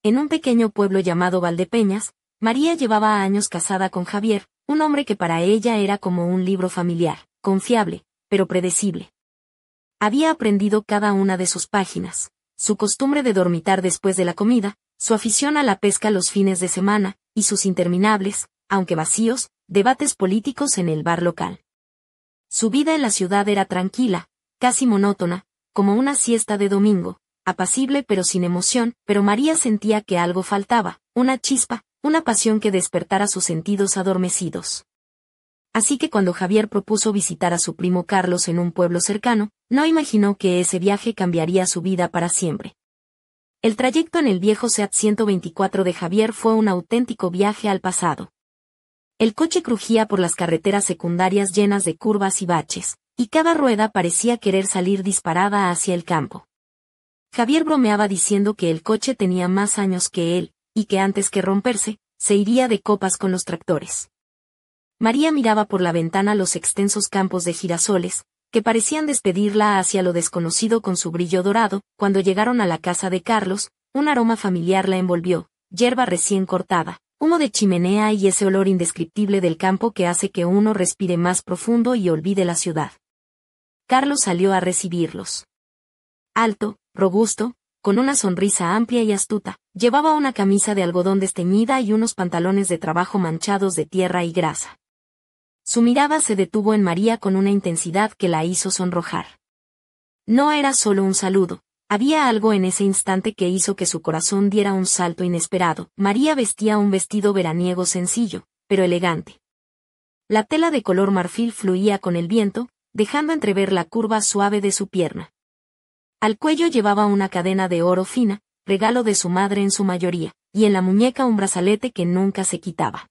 En un pequeño pueblo llamado Valdepeñas, María llevaba años casada con Javier, un hombre que para ella era como un libro familiar, confiable, pero predecible. Había aprendido cada una de sus páginas, su costumbre de dormitar después de la comida, su afición a la pesca los fines de semana, y sus interminables, aunque vacíos, debates políticos en el bar local. Su vida en la ciudad era tranquila, casi monótona, como una siesta de domingo, apacible pero sin emoción, pero María sentía que algo faltaba, una chispa, una pasión que despertara sus sentidos adormecidos. Así que cuando Javier propuso visitar a su primo Carlos en un pueblo cercano, no imaginó que ese viaje cambiaría su vida para siempre. El trayecto en el viejo Seat 124 de Javier fue un auténtico viaje al pasado. El coche crujía por las carreteras secundarias llenas de curvas y baches, y cada rueda parecía querer salir disparada hacia el campo. Javier bromeaba diciendo que el coche tenía más años que él, y que antes que romperse, se iría de copas con los tractores. María miraba por la ventana los extensos campos de girasoles, que parecían despedirla hacia lo desconocido con su brillo dorado. Cuando llegaron a la casa de Carlos, un aroma familiar la envolvió, hierba recién cortada, humo de chimenea y ese olor indescriptible del campo que hace que uno respire más profundo y olvide la ciudad. Carlos salió a recibirlos. Alto, robusto, con una sonrisa amplia y astuta, llevaba una camisa de algodón desteñida y unos pantalones de trabajo manchados de tierra y grasa. Su mirada se detuvo en María con una intensidad que la hizo sonrojar. No era solo un saludo, había algo en ese instante que hizo que su corazón diera un salto inesperado. María vestía un vestido veraniego sencillo, pero elegante. La tela de color marfil fluía con el viento, dejando entrever la curva suave de su pierna. Al cuello llevaba una cadena de oro fina, regalo de su madre en su mayoría, y en la muñeca un brazalete que nunca se quitaba.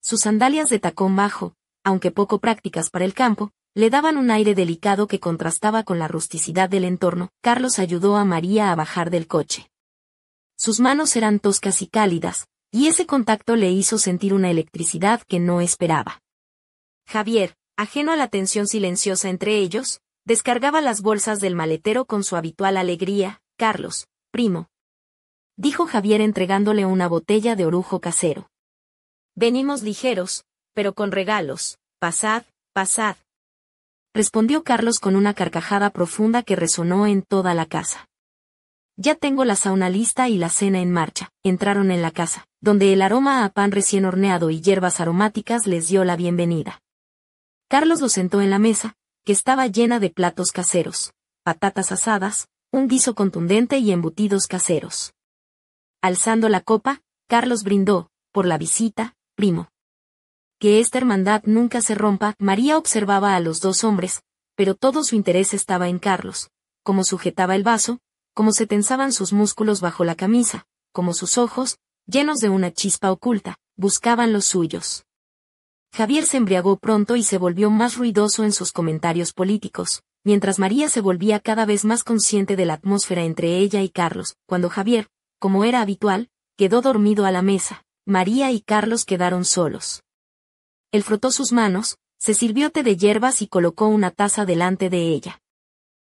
Sus sandalias de tacón bajo, aunque poco prácticas para el campo, le daban un aire delicado que contrastaba con la rusticidad del entorno. Carlos ayudó a María a bajar del coche. Sus manos eran toscas y cálidas, y ese contacto le hizo sentir una electricidad que no esperaba. Javier, ajeno a la tensión silenciosa entre ellos, descargaba las bolsas del maletero con su habitual alegría. «Carlos, primo», dijo Javier entregándole una botella de orujo casero. «Venimos ligeros, pero con regalos. Pasad, pasad», respondió Carlos con una carcajada profunda que resonó en toda la casa. «Ya tengo la sauna lista y la cena en marcha». Entraron en la casa, donde el aroma a pan recién horneado y hierbas aromáticas les dio la bienvenida. Carlos los sentó en la mesa, que estaba llena de platos caseros, patatas asadas, un guiso contundente y embutidos caseros. Alzando la copa, Carlos brindó, por la visita, primo. Que esta hermandad nunca se rompa. María observaba a los dos hombres, pero todo su interés estaba en Carlos, cómo sujetaba el vaso, cómo se tensaban sus músculos bajo la camisa, cómo sus ojos, llenos de una chispa oculta, buscaban los suyos. Javier se embriagó pronto y se volvió más ruidoso en sus comentarios políticos, mientras María se volvía cada vez más consciente de la atmósfera entre ella y Carlos. Cuando Javier, como era habitual, quedó dormido a la mesa, María y Carlos quedaron solos. Él frotó sus manos, se sirvió té de hierbas y colocó una taza delante de ella.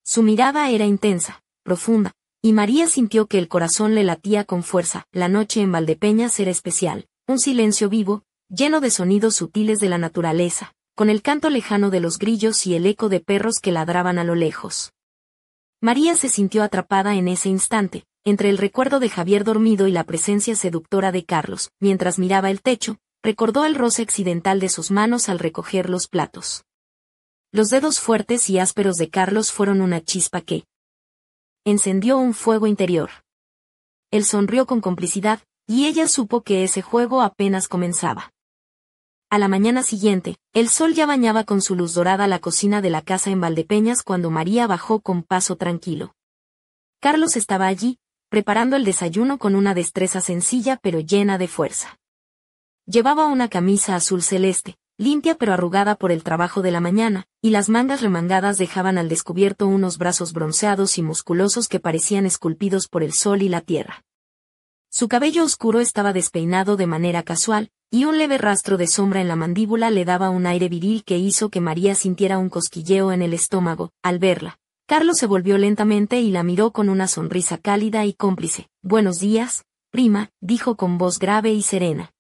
Su mirada era intensa, profunda, y María sintió que el corazón le latía con fuerza. La noche en Valdepeñas era especial, un silencio vivo, lleno de sonidos sutiles de la naturaleza, con el canto lejano de los grillos y el eco de perros que ladraban a lo lejos. María se sintió atrapada en ese instante, entre el recuerdo de Javier dormido y la presencia seductora de Carlos. Mientras miraba el techo, recordó el roce accidental de sus manos al recoger los platos. Los dedos fuertes y ásperos de Carlos fueron una chispa que encendió un fuego interior. Él sonrió con complicidad, y ella supo que ese juego apenas comenzaba. A la mañana siguiente, el sol ya bañaba con su luz dorada la cocina de la casa en Valdepeñas cuando María bajó con paso tranquilo. Carlos estaba allí, preparando el desayuno con una destreza sencilla pero llena de fuerza. Llevaba una camisa azul celeste, limpia pero arrugada por el trabajo de la mañana, y las mangas remangadas dejaban al descubierto unos brazos bronceados y musculosos que parecían esculpidos por el sol y la tierra. Su cabello oscuro estaba despeinado de manera casual, y un leve rastro de sombra en la mandíbula le daba un aire viril que hizo que María sintiera un cosquilleo en el estómago. Al verla, Carlos se volvió lentamente y la miró con una sonrisa cálida y cómplice. «Buenos días, prima, dijo con voz grave y serena.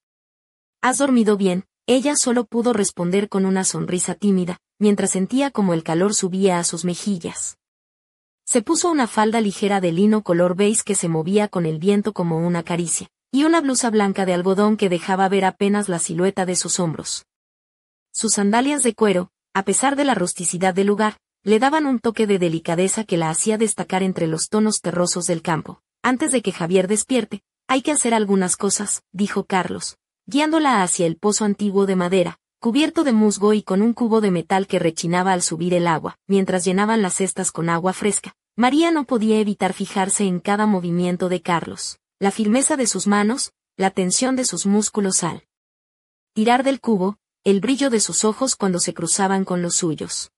¿Has dormido bien? Ella solo pudo responder con una sonrisa tímida, mientras sentía como el calor subía a sus mejillas. Se puso una falda ligera de lino color beige que se movía con el viento como una caricia, y una blusa blanca de algodón que dejaba ver apenas la silueta de sus hombros. Sus sandalias de cuero, a pesar de la rusticidad del lugar, le daban un toque de delicadeza que la hacía destacar entre los tonos terrosos del campo. Antes de que Javier despierte, hay que hacer algunas cosas, dijo Carlos, guiándola hacia el pozo antiguo de madera, cubierto de musgo y con un cubo de metal que rechinaba al subir el agua, mientras llenaban las cestas con agua fresca. María no podía evitar fijarse en cada movimiento de Carlos, la firmeza de sus manos, la tensión de sus músculos al tirar del cubo, el brillo de sus ojos cuando se cruzaban con los suyos.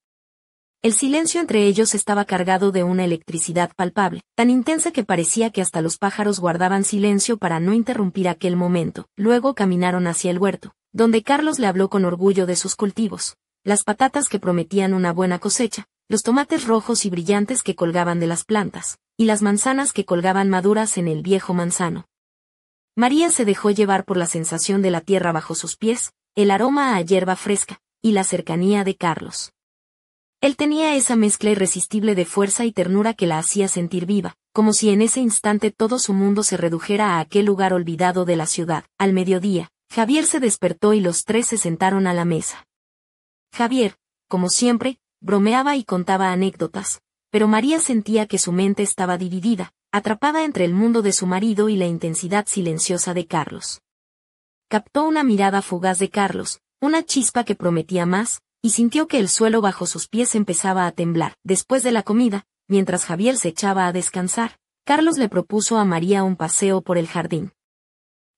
El silencio entre ellos estaba cargado de una electricidad palpable, tan intensa que parecía que hasta los pájaros guardaban silencio para no interrumpir aquel momento. Luego caminaron hacia el huerto, donde Carlos le habló con orgullo de sus cultivos, las patatas que prometían una buena cosecha, los tomates rojos y brillantes que colgaban de las plantas, y las manzanas que colgaban maduras en el viejo manzano. María se dejó llevar por la sensación de la tierra bajo sus pies, el aroma a hierba fresca, y la cercanía de Carlos. Él tenía esa mezcla irresistible de fuerza y ternura que la hacía sentir viva, como si en ese instante todo su mundo se redujera a aquel lugar olvidado de la ciudad. Al mediodía, Javier se despertó y los tres se sentaron a la mesa. Javier, como siempre, bromeaba y contaba anécdotas, pero María sentía que su mente estaba dividida, atrapada entre el mundo de su marido y la intensidad silenciosa de Carlos. Captó una mirada fugaz de Carlos, una chispa que prometía más, y sintió que el suelo bajo sus pies empezaba a temblar. Después de la comida, mientras Javier se echaba a descansar, Carlos le propuso a María un paseo por el jardín.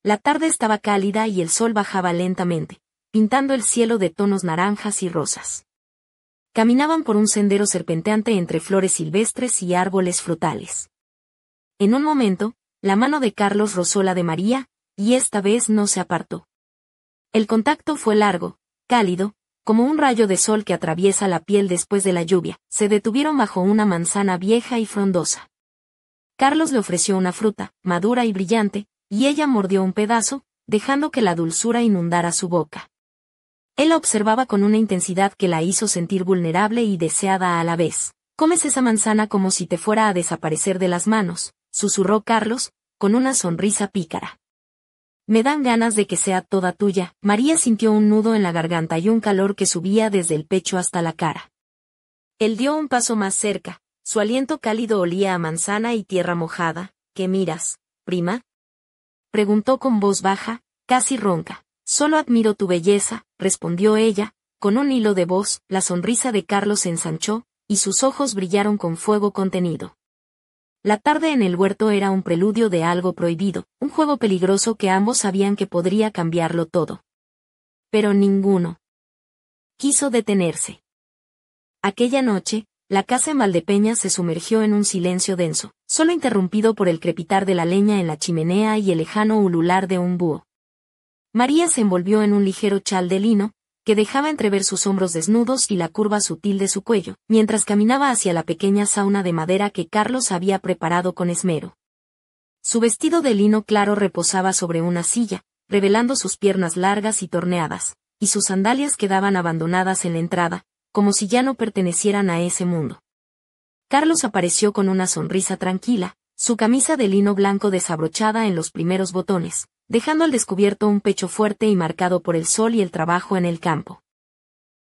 La tarde estaba cálida y el sol bajaba lentamente, pintando el cielo de tonos naranjas y rosas. Caminaban por un sendero serpenteante entre flores silvestres y árboles frutales. En un momento, la mano de Carlos rozó la de María, y esta vez no se apartó. El contacto fue largo, cálido, como un rayo de sol que atraviesa la piel después de la lluvia. Se detuvieron bajo una manzana vieja y frondosa. Carlos le ofreció una fruta, madura y brillante, y ella mordió un pedazo, dejando que la dulzura inundara su boca. Él la observaba con una intensidad que la hizo sentir vulnerable y deseada a la vez. «Comes esa manzana como si te fuera a desaparecer de las manos», susurró Carlos, con una sonrisa pícara. «Me dan ganas de que sea toda tuya». María sintió un nudo en la garganta y un calor que subía desde el pecho hasta la cara. Él dio un paso más cerca, su aliento cálido olía a manzana y tierra mojada. «¿Qué miras, prima?», preguntó con voz baja, casi ronca. «Solo admiro tu belleza», respondió ella, con un hilo de voz. La sonrisa de Carlos se ensanchó, y sus ojos brillaron con fuego contenido. La tarde en el huerto era un preludio de algo prohibido, un juego peligroso que ambos sabían que podría cambiarlo todo. Pero ninguno quiso detenerse. Aquella noche, la casa en Valdepeñas se sumergió en un silencio denso, solo interrumpido por el crepitar de la leña en la chimenea y el lejano ulular de un búho. María se envolvió en un ligero chal de lino, que dejaba entrever sus hombros desnudos y la curva sutil de su cuello, mientras caminaba hacia la pequeña sauna de madera que Carlos había preparado con esmero. Su vestido de lino claro reposaba sobre una silla, revelando sus piernas largas y torneadas, y sus sandalias quedaban abandonadas en la entrada, como si ya no pertenecieran a ese mundo. Carlos apareció con una sonrisa tranquila, su camisa de lino blanco desabrochada en los primeros botones, dejando al descubierto un pecho fuerte y marcado por el sol y el trabajo en el campo.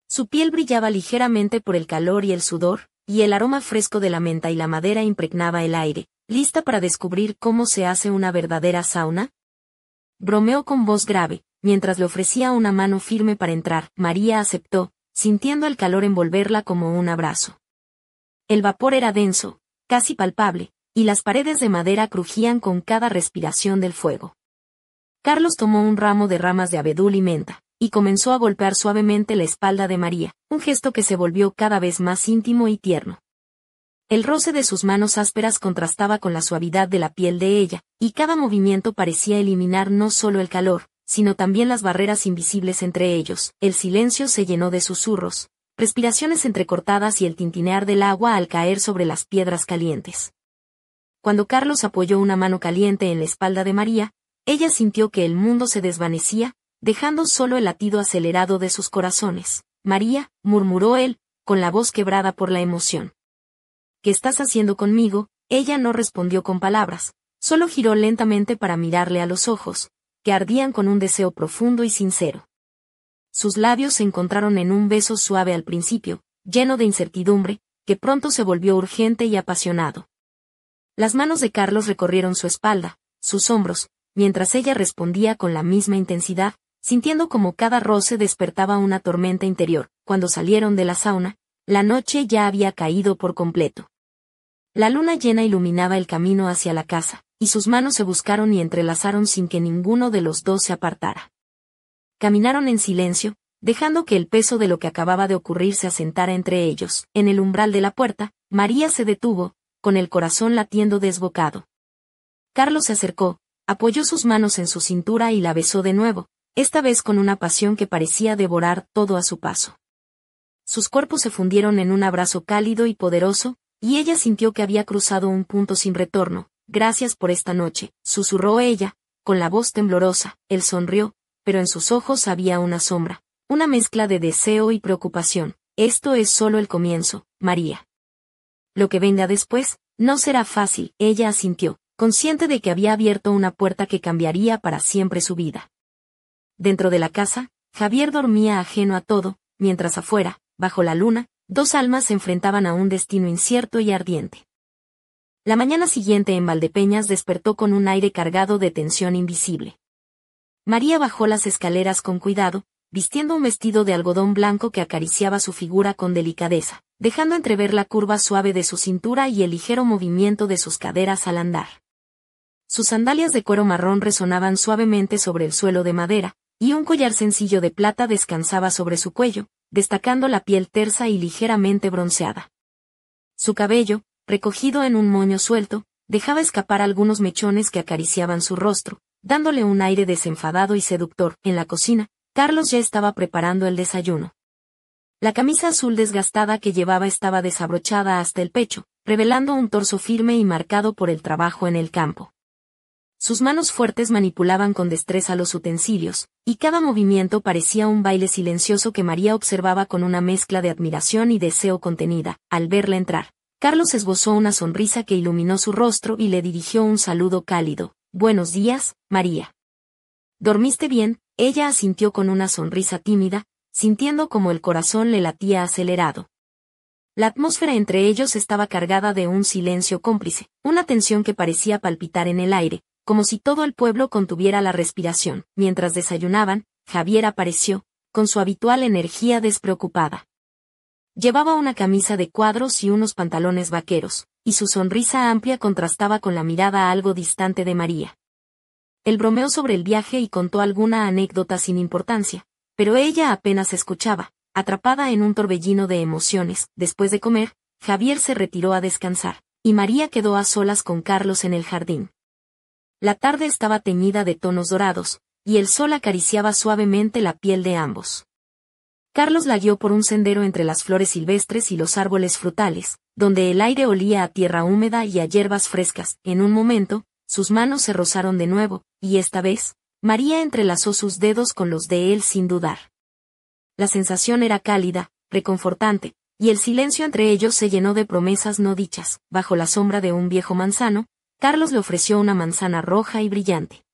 Su piel brillaba ligeramente por el calor y el sudor, y el aroma fresco de la menta y la madera impregnaba el aire. ¿Lista para descubrir cómo se hace una verdadera sauna?, bromeó con voz grave, mientras le ofrecía una mano firme para entrar. María aceptó, sintiendo el calor envolverla como un abrazo. El vapor era denso, casi palpable, y las paredes de madera crujían con cada respiración del fuego. Carlos tomó un ramo de ramas de abedul y menta, y comenzó a golpear suavemente la espalda de María, un gesto que se volvió cada vez más íntimo y tierno. El roce de sus manos ásperas contrastaba con la suavidad de la piel de ella, y cada movimiento parecía eliminar no solo el calor, sino también las barreras invisibles entre ellos. El silencio se llenó de susurros, respiraciones entrecortadas y el tintinear del agua al caer sobre las piedras calientes. Cuando Carlos apoyó una mano caliente en la espalda de María, ella sintió que el mundo se desvanecía, dejando solo el latido acelerado de sus corazones. María, murmuró él, con la voz quebrada por la emoción. ¿Qué estás haciendo conmigo? Ella no respondió con palabras, solo giró lentamente para mirarle a los ojos, que ardían con un deseo profundo y sincero. Sus labios se encontraron en un beso suave al principio, lleno de incertidumbre, que pronto se volvió urgente y apasionado. Las manos de Carlos recorrieron su espalda, sus hombros, mientras ella respondía con la misma intensidad, sintiendo como cada roce despertaba una tormenta interior. Cuando salieron de la sauna, la noche ya había caído por completo. La luna llena iluminaba el camino hacia la casa, y sus manos se buscaron y entrelazaron sin que ninguno de los dos se apartara. Caminaron en silencio, dejando que el peso de lo que acababa de ocurrir se asentara entre ellos. En el umbral de la puerta, María se detuvo, con el corazón latiendo desbocado. Carlos se acercó, apoyó sus manos en su cintura y la besó de nuevo, esta vez con una pasión que parecía devorar todo a su paso. Sus cuerpos se fundieron en un abrazo cálido y poderoso, y ella sintió que había cruzado un punto sin retorno. Gracias por esta noche, susurró ella, con la voz temblorosa. Él sonrió, pero en sus ojos había una sombra, una mezcla de deseo y preocupación. Esto es solo el comienzo, María. Lo que venga después, no será fácil, ella asintió, consciente de que había abierto una puerta que cambiaría para siempre su vida. Dentro de la casa, Javier dormía ajeno a todo, mientras afuera, bajo la luna, dos almas se enfrentaban a un destino incierto y ardiente. La mañana siguiente en Valdepeñas despertó con un aire cargado de tensión invisible. María bajó las escaleras con cuidado, vistiendo un vestido de algodón blanco que acariciaba su figura con delicadeza, dejando entrever la curva suave de su cintura y el ligero movimiento de sus caderas al andar. Sus sandalias de cuero marrón resonaban suavemente sobre el suelo de madera, y un collar sencillo de plata descansaba sobre su cuello, destacando la piel tersa y ligeramente bronceada. Su cabello, recogido en un moño suelto, dejaba escapar algunos mechones que acariciaban su rostro, dándole un aire desenfadado y seductor. En la cocina, Carlos ya estaba preparando el desayuno. La camisa azul desgastada que llevaba estaba desabrochada hasta el pecho, revelando un torso firme y marcado por el trabajo en el campo. Sus manos fuertes manipulaban con destreza los utensilios, y cada movimiento parecía un baile silencioso que María observaba con una mezcla de admiración y deseo contenida. Al verla entrar, Carlos esbozó una sonrisa que iluminó su rostro y le dirigió un saludo cálido. Buenos días, María. ¿Dormiste bien? Ella asintió con una sonrisa tímida, sintiendo como el corazón le latía acelerado. La atmósfera entre ellos estaba cargada de un silencio cómplice, una tensión que parecía palpitar en el aire, como si todo el pueblo contuviera la respiración. Mientras desayunaban, Javier apareció, con su habitual energía despreocupada. Llevaba una camisa de cuadros y unos pantalones vaqueros, y su sonrisa amplia contrastaba con la mirada algo distante de María. Él bromeó sobre el viaje y contó alguna anécdota sin importancia, pero ella apenas escuchaba, atrapada en un torbellino de emociones. Después de comer, Javier se retiró a descansar, y María quedó a solas con Carlos en el jardín. La tarde estaba teñida de tonos dorados, y el sol acariciaba suavemente la piel de ambos. Carlos la guió por un sendero entre las flores silvestres y los árboles frutales, donde el aire olía a tierra húmeda y a hierbas frescas. En un momento, sus manos se rozaron de nuevo, y esta vez, María entrelazó sus dedos con los de él sin dudar. La sensación era cálida, reconfortante, y el silencio entre ellos se llenó de promesas no dichas. Bajo la sombra de un viejo manzano, Carlos le ofreció una manzana roja y brillante.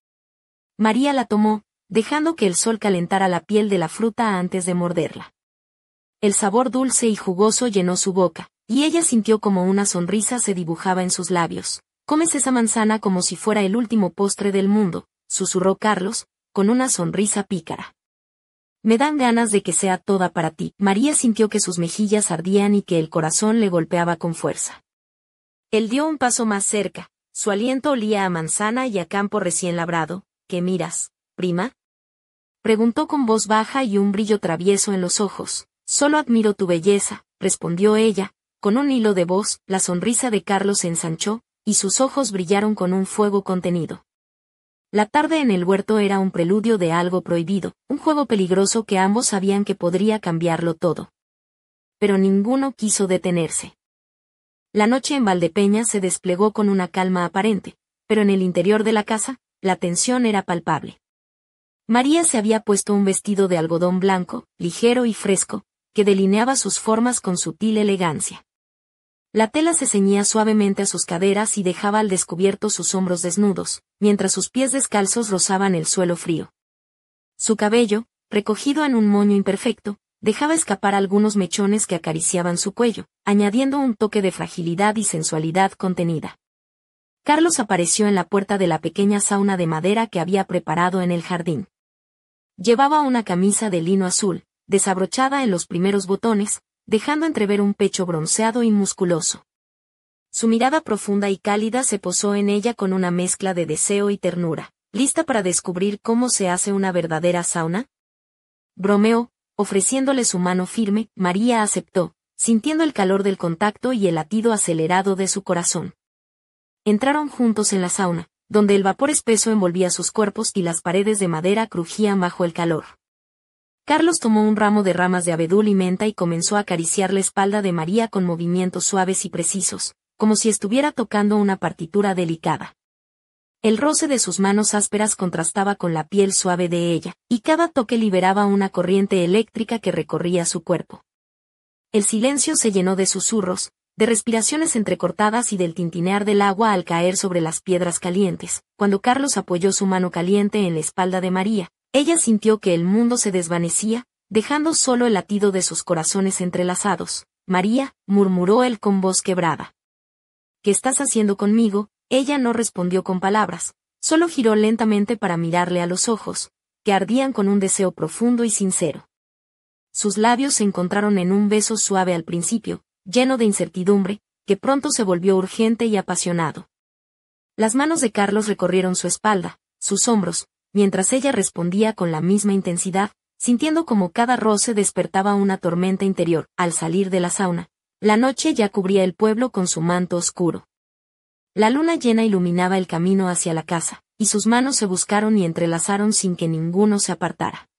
María la tomó, dejando que el sol calentara la piel de la fruta antes de morderla. El sabor dulce y jugoso llenó su boca, y ella sintió como una sonrisa se dibujaba en sus labios. «Comes esa manzana como si fuera el último postre del mundo», susurró Carlos, con una sonrisa pícara. «Me dan ganas de que sea toda para ti». María sintió que sus mejillas ardían y que el corazón le golpeaba con fuerza. Él dio un paso más cerca, su aliento olía a manzana y a campo recién labrado. «¿Qué miras, prima?», preguntó con voz baja y un brillo travieso en los ojos. «Solo admiro tu belleza», respondió ella, con un hilo de voz. La sonrisa de Carlos se ensanchó, y sus ojos brillaron con un fuego contenido. La tarde en el huerto era un preludio de algo prohibido, un juego peligroso que ambos sabían que podría cambiarlo todo. Pero ninguno quiso detenerse. La noche en Valdepeñas se desplegó con una calma aparente, pero en el interior de la casa, la tensión era palpable. María se había puesto un vestido de algodón blanco, ligero y fresco, que delineaba sus formas con sutil elegancia. La tela se ceñía suavemente a sus caderas y dejaba al descubierto sus hombros desnudos, mientras sus pies descalzos rozaban el suelo frío. Su cabello, recogido en un moño imperfecto, dejaba escapar algunos mechones que acariciaban su cuello, añadiendo un toque de fragilidad y sensualidad contenida. Carlos apareció en la puerta de la pequeña sauna de madera que había preparado en el jardín. Llevaba una camisa de lino azul, desabrochada en los primeros botones, dejando entrever un pecho bronceado y musculoso. Su mirada profunda y cálida se posó en ella con una mezcla de deseo y ternura. ¿Lista para descubrir cómo se hace una verdadera sauna?, bromeó, ofreciéndole su mano firme. María aceptó, sintiendo el calor del contacto y el latido acelerado de su corazón. Entraron juntos en la sauna, donde el vapor espeso envolvía sus cuerpos y las paredes de madera crujían bajo el calor. Carlos tomó un ramo de ramas de abedul y menta y comenzó a acariciar la espalda de María con movimientos suaves y precisos, como si estuviera tocando una partitura delicada. El roce de sus manos ásperas contrastaba con la piel suave de ella, y cada toque liberaba una corriente eléctrica que recorría su cuerpo. El silencio se llenó de susurros, de respiraciones entrecortadas y del tintinear del agua al caer sobre las piedras calientes. Cuando Carlos apoyó su mano caliente en la espalda de María, ella sintió que el mundo se desvanecía, dejando solo el latido de sus corazones entrelazados. María, murmuró él con voz quebrada. ¿Qué estás haciendo conmigo? Ella no respondió con palabras, solo giró lentamente para mirarle a los ojos, que ardían con un deseo profundo y sincero. Sus labios se encontraron en un beso suave al principio, lleno de incertidumbre, que pronto se volvió urgente y apasionado. Las manos de Carlos recorrieron su espalda, sus hombros, mientras ella respondía con la misma intensidad, sintiendo como cada roce despertaba una tormenta interior. Al salir de la sauna, la noche ya cubría el pueblo con su manto oscuro. La luna llena iluminaba el camino hacia la casa, y sus manos se buscaron y entrelazaron sin que ninguno se apartara.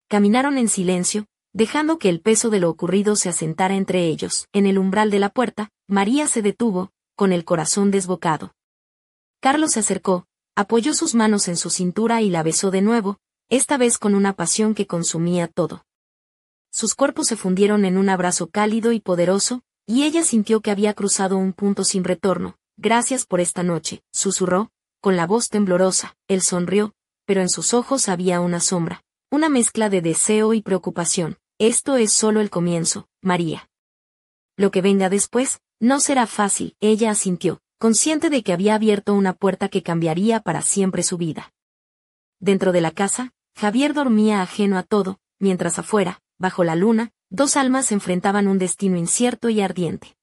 Caminaron en silencio, dejando que el peso de lo ocurrido se asentara entre ellos. En el umbral de la puerta, María se detuvo, con el corazón desbocado. Carlos se acercó, apoyó sus manos en su cintura y la besó de nuevo, esta vez con una pasión que consumía todo. Sus cuerpos se fundieron en un abrazo cálido y poderoso, y ella sintió que había cruzado un punto sin retorno. Gracias por esta noche, susurró, con la voz temblorosa. Él sonrió, pero en sus ojos había una sombra, una mezcla de deseo y preocupación. Esto es solo el comienzo, María. Lo que venga después, no será fácil. Ella asintió, consciente de que había abierto una puerta que cambiaría para siempre su vida. Dentro de la casa, Javier dormía ajeno a todo, mientras afuera, bajo la luna, dos almas enfrentaban un destino incierto y ardiente.